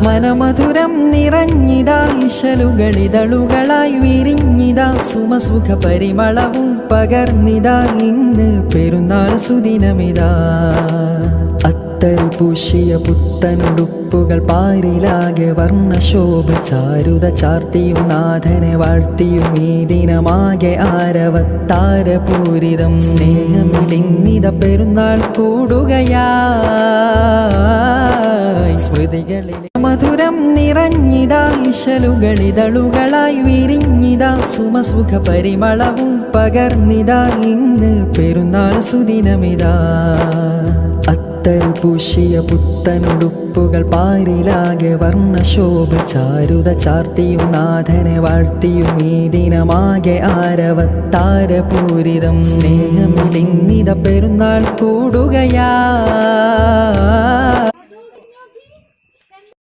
മനമധുരം നിറഞ്ഞിതാ ഇശലുകളിതളുകളായി വിരിഞ്ഞിതാ സുമസുഖ പരിമളവും പകർന്നിതാ ഇന്ന് പെരുന്നാൾ സുദിനമിതാ അത്തൽ പൂശിയ പുത്തനുടുപ്പുകൾ പാരിലാകെ വർണ്ണശോഭ ചാരുത ചാർത്തിയും നാഥനെ വാഴ്ത്തിയും ഈ ദിനമാകെ ആരവത്താരപൂരിതം സ്നേഹമിലിന്നിത പെരുന്നാൾ കൂടുകയായി സ്മൃതികളിൽ മധുരം നിറഞ്ഞിതാ ഇശലുകളിതളുകളായി വിരിഞ്ഞിതാ സുമസുഖ പരിമളവും പകർന്നിതാ ഇന്ന് പെരുന്നാൾ സുദിനമിതാ അത്തൽ പൂശിയ പുത്തനുടുപ്പുകൾ പാരിലാകെ വർണ്ണശോഭ ചാരുത ചാർത്തിയും നാഥനെ വാഴ്ത്തിയും ഈ ദിനമാകെ ആരവത്താരപൂരിതം സ്നേഹമിലിന്നിത പെരുന്നാൾ കൂടുകയായി